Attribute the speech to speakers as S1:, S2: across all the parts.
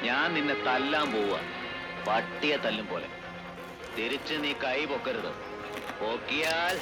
S1: ഞാൻ നിന്നെ തല്ലാൻ പോവുക, പട്ടിയെ തല്ലും പോലെ. തിരിച്ച് നീ കൈ പൊക്കരുത്. പൊക്കിയാൽ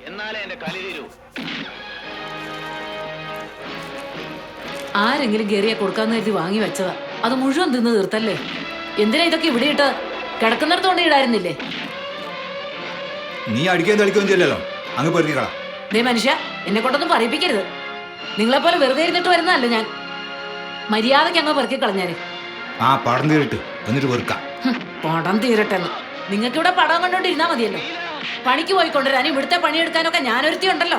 S1: എന്നാലേ എന്റെ കളി തീരൂ.
S2: ആരെങ്കിലും ഗറിയെ കൊടുക്കാന്ന് കരുതി വാങ്ങി വെച്ചതാ, അത് മുഴുവൻ തിന്ന് തീർത്തല്ലേ. എന്തിനാ ഇതൊക്കെ ഇവിടെ ഇട്ട് കിടക്കുന്നിടത്തോണ്ട് ഇടായിരുന്നില്ലേ?
S3: നീ അടിക്കാൻ തളിക്കുകയും ചെയ്യല്ലോ, അങ്ങ് പെറുക്കിക്കളാം.
S2: ദേ മനുഷ്യ, എന്നെ കൊണ്ടൊന്നും പറയിപ്പിക്കരുത്. നിങ്ങളെപ്പോലെ വെറുതെ ഇരുന്നിട്ട് വരുന്നതല്ല ഞാൻ. മര്യാദയ്ക്ക് അങ്ങ് പെറുക്കി കളഞ്ഞാല്.
S3: ആ പടം തീരട്ട് എന്നിട്ട് പെറുക്കാം.
S2: പടം തീരട്ടെന്ന് നിങ്ങൾക്കിവിടെ പടം കണ്ടോണ്ടിരുന്നാ മതിയല്ലോ. പണിക്ക് പോയിക്കൊണ്ടുവരാനും ഇവിടുത്തെ പണിയെടുക്കാനൊക്കെ ഞാനൊരുത്തി ഉണ്ടല്ലോ.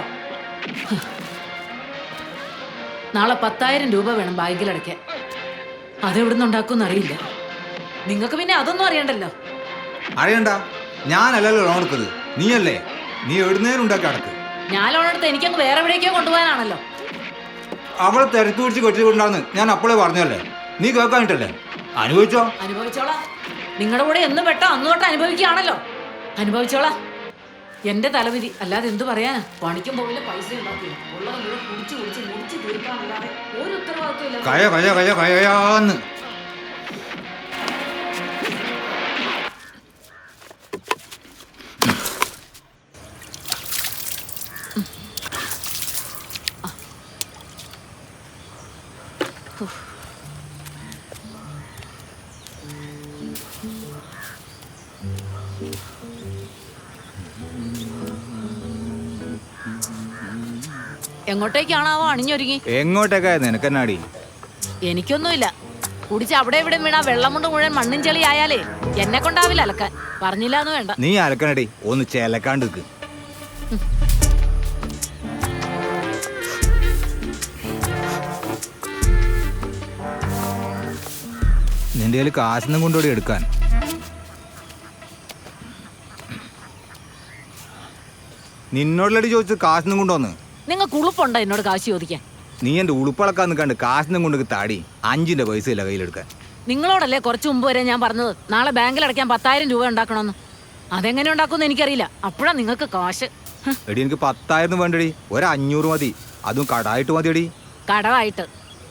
S2: നാളെ 10,000 രൂപ വേണം ബാങ്കിൽ അടയ്ക്കാൻ. അതെവിടുന്ന് ഉണ്ടാക്കുമെന്ന് അറിയില്ല. നിങ്ങൾക്ക് പിന്നെ അതൊന്നും അറിയണ്ടല്ലോ.
S3: അറിയണ്ട, ഞാനല്ലല്ലോ ലോൺ എടുത്തത്, നീയല്ലേ. നീ എവിടുന്നേലും ഉണ്ടാക്കി അടക്ക്.
S2: ഞാൻ ലോൺ എടുത്ത് എനിക്കങ്ങ് വേറെ എവിടേക്കോ കൊണ്ടുപോകാനാണല്ലോ.
S3: അവളെ തിരക്ക് പിടിച്ച് കെട്ടിക്കൊണ്ടാന്ന് ഞാൻ അപ്പോഴേ പറഞ്ഞല്ലേ, നീ കേൾക്കാനിട്ടല്ലേ. അനുഭവിച്ചോ?
S2: അനുഭവിച്ചോളാം. നിങ്ങളുടെ കൂടെ എന്ന് പെട്ടോ അന്ന് തൊട്ട് അനുഭവിക്കുകയാണല്ലോ. അനുഭവിച്ചോളാം. എന്റെ തലവിധി, അല്ലാതെ എന്ത് പറയാനാ. പണിക്കും പോവില്ല, പൈസ ഉണ്ടാക്കില്ല. ഉള്ളത് മുഴുവൻ കുടിച്ച് കുടിച്ച് മുടിച്ച് തീർക്കാനല്ലാതെ ഒരു ഉത്തരവാദിത്വം
S3: കയ കയ കയ കയാന്ന്.
S2: എങ്ങോട്ടേക്കാണാവോ അണിഞ്ഞൊരുങ്ങി?
S3: എങ്ങോട്ടേക്കാ നിനക്കെന്നാടി?
S2: എനിക്കൊന്നുമില്ല. കുടിച്ച് അവിടെ ഇവിടെ വീണാ വെള്ളം കൊണ്ട് മുഴുവൻ മണ്ണും ചെളി ആയാലേ എന്നെ കൊണ്ടാവില്ല അലക്കാൻ. പറഞ്ഞില്ലാന്ന് വേണ്ട.
S3: നീ അലക്കണടി, ഒന്ന് ചേലക്കാണ്ട് നിക്ക്. നിന്റെ കയ്യിൽ കാശൊന്നും കൊണ്ടുകൂടി എടുക്കാൻ. നിന്നോടല്ലടി ചോദിച്ചത് കാശൊന്നും കൊണ്ടുവന്ന്.
S2: നിങ്ങൾക്ക് ഉളുപ്പുണ്ടോ എന്നോട് കാശ് ചോദിക്കാൻ?
S3: നീ എന്റെ ഉളുപ്പളക്കാൻ നിൽക്കാണ്ട് കാശിനും കൊണ്ട് താടി 5ന്റെ പൈസ ഇല്ല കയ്യിലെടുക്കാൻ.
S2: നിങ്ങളോടല്ലേ കുറച്ച് മുമ്പ് വരെ ഞാൻ പറഞ്ഞത് നാളെ ബാങ്കിൽ അടയ്ക്കാൻ 10,000 രൂപ ഉണ്ടാക്കണമെന്ന്. അതെങ്ങനെ ഉണ്ടാക്കുമെന്ന് എനിക്കറിയില്ല. അപ്പോഴാ നിങ്ങൾക്ക് കാശ്.
S3: എടി എനിക്ക് 10,000 വേണ്ടടി, 500 മതി. അതും കടായിട്ട് മതിയടി.
S2: കടവായിട്ട്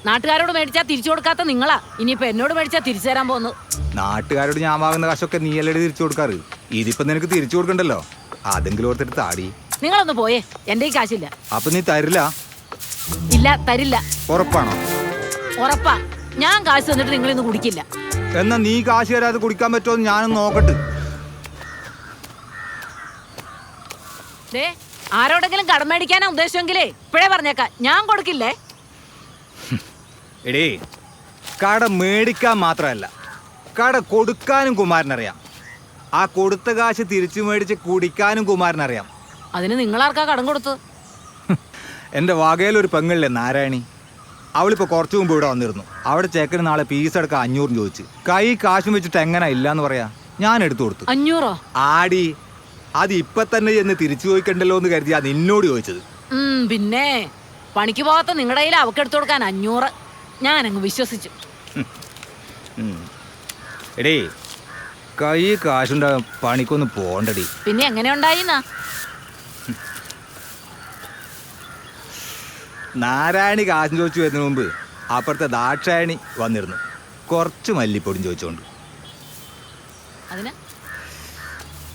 S2: നാട്ടുകാരോട് മേടിച്ചാൽ തിരിച്ചു കൊടുക്കാത്ത നിങ്ങളാ ഇനിയിപ്പോ എന്നോട് മേടിച്ചാൽ തിരിച്ചു തരാൻ പോകുന്നത്.
S3: നാട്ടുകാരോട് ഞാൻ വാങ്ങുന്ന കാശൊക്കെ നീ അല്ലടി തിരിച്ചു കൊടുക്കാറ്. ഇതിപ്പോ നിനക്ക് തിരിച്ചു കൊടുക്കണ്ടല്ലോ, അതെങ്കിലും ഓർത്തിട്ട് താടി.
S2: നിങ്ങളൊന്ന് പോയേ, എന്റെ ഈ കാശില്ല.
S3: അപ്പൊ നീ തരില്ല?
S2: ഇല്ല, തരില്ല.
S3: ഉറപ്പാണോ?
S2: ഉറപ്പാ. ഞാൻ കാശ് തന്നിട്ട് നിങ്ങളിന്ന് കുടിക്കില്ല.
S3: എന്നാ നീ കാശ് തരാതെ കുടിക്കാൻ പറ്റുമോ ഞാനൊന്ന് നോക്കട്ടെ.
S2: ആരോടെങ്കിലും കടം മേടിക്കാനാ ഉദ്ദേശമെങ്കിലേ ഇപ്പോഴേ പറഞ്ഞേക്കാം, ഞാൻ കൊടുക്കില്ലേ.
S3: എടേ, കട മേടിക്കാൻ മാത്രമല്ല, കട കൊടുക്കാനും കുമാരനറിയാം. ആ കൊടുത്ത കാശ് തിരിച്ചു മേടിച്ച് കുടിക്കാനും കുമാരനറിയാം.
S2: അതിന് നിങ്ങളാർക്കാ കടം കൊടുത്തു?
S3: എൻ്റെ വകയിലൊരു പെങ്ങളില്ലേ നാരായണി, അവളിപ്പോൾ കുറച്ചു മുമ്പ് ഇവിടെ വന്നിരുന്നു. അവിടെ ചേക്കന് നാളെ പീസ് എടുക്കാൻ 500 ചോദിച്ചു. കൈ കാശും വെച്ചിട്ട് എങ്ങനെ ഇല്ലാന്ന് പറയാ. ഞാൻ എടുത്തു കൊടുത്തു.
S2: 500?
S3: ആടി, അത് ഇപ്പൊ തന്നെ എന്ന് തിരിച്ചു ചോദിക്കണ്ടല്ലോ എന്ന് കരുതിയാ നിന്നോട് ചോദിച്ചത്.
S2: പിന്നെ പണിക്ക് പോകാത്ത നിങ്ങളുടെ കയ്യിൽ അവക്കെടുത്തു കൊടുക്കാൻ 500? ഞാനങ്ങ് വിശ്വസിച്ചു.
S3: എടേ, കൈ കാശുണ്ടാകും, പണിക്കൊന്നും പോണ്ടടി.
S2: പിന്നെ എങ്ങനെ ഉണ്ടായിന്നാ?
S3: നാരായണി കാശും ചോദിച്ചു വരുന്നതിന് മുമ്പ് അപ്പുറത്തെ ദാക്ഷായണി വന്നിരുന്നു, കുറച്ച് മല്ലിപ്പൊടിയും ചോദിച്ചോണ്ട്.
S2: അതിന്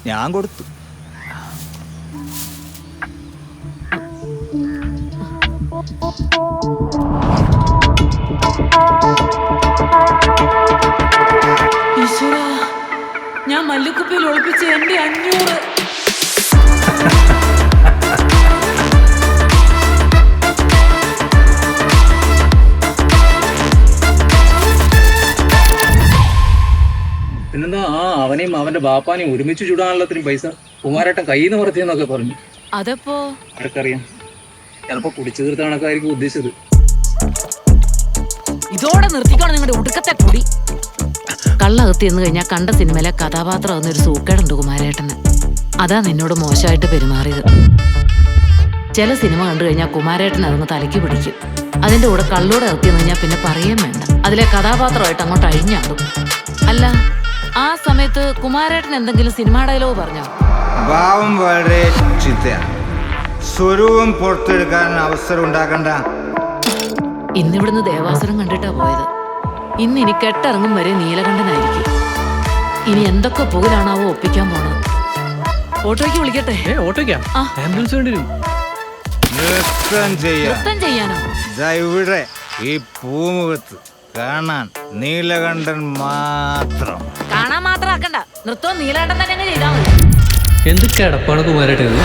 S3: ഞാൻ കൊടുത്തു.
S2: ഈശ്വരാ, ഞാൻ മല്ലിക്കുപ്പിയിൽ ഒളിപ്പിച്ച് എന്റെ 500.
S4: പിന്നെന്താ, അവനെയും അവന്റെ ബാപ്പാനെയും ഒരുമിച്ച് ചൂടാനുള്ള പൈസ കുമാരേട്ടൻ കയ്യിൽ നിന്ന് പറത്തിയെന്നൊക്കെ പറഞ്ഞു.
S2: അതപ്പോ
S4: ആർക്കറിയാം. ചിലപ്പോ കുടിച്ചു തീർത്ത കണക്കായിരിക്കും ഉദ്ദേശിച്ചത്.
S2: ഇതോടെ നിർത്തിക്കോണം നിങ്ങളുടെ ഒടുക്കത്തെ കുടി. കള്ളകത്തി എന്ന് കഴിഞ്ഞാൽ കണ്ട സിനിമയിലെ കഥാപാത്രം എന്നൊരു സൂക്കേടുണ്ട് കുമാരേട്ടന്. അതാ നിന്നോട് മോശമായിട്ട് പെരുമാറിയത്. ചില സിനിമ കണ്ടു കഴിഞ്ഞാൽ കുമാരേട്ടൻ അതങ്ങ് തലയ്ക്ക് പിടിക്കും. അതിന്റെ കൂടെ കള്ളൂടെ അകത്തി എന്ന് കഴിഞ്ഞാൽ പിന്നെ പറയുകയും വേണ്ട. അതിലെ കഥാപാത്രമായിട്ട് അങ്ങോട്ട് അഴിഞ്ഞാടും. അല്ല, ആ സമയത്ത് കുമാരേട്ടൻ എന്തെങ്കിലും സിനിമാ ഡയലോഗ് പറഞ്ഞോ?
S3: ഭാവം വളരെ ചിത്തയാണ്. സ്വരൂപം പുറത്തെടുക്കാൻ അവസരം ഉണ്ടാക്കണ്ട.
S2: ഇന്നിവിടുന്ന് ദേവാസുരം കണ്ടിട്ടാ പോയത്. ഇന്ന് ഇനി കെട്ടിറങ്ങും വരെ നീലകണ്ഠനായിരിക്കും. ഇനി എന്തൊക്കെ പുകലാണാവോ ഒപ്പിക്കാൻ പോണത്. ഓട്ടോയ്ക്ക് വിളിക്കട്ടെ?
S4: ഓട്ടോയ്ക്കാ? ആംബുലൻസ് വേണ്ടി വരും.
S2: നൃത്തം ചെയ്യാനോ?
S3: ഇവിടെ ഈ പൂമുഖത്ത് കാണാൻ നീലകണ്ഠൻ മാത്രം.
S2: കാണാൻ മാത്രം ആക്കണ്ട, നൃത്തവും നീലകണ്ഠൻ തന്നെ ചെയ്താൽ മതി.
S4: എന്ത് കിടപ്പാണ് കുമാരേട്ടത്?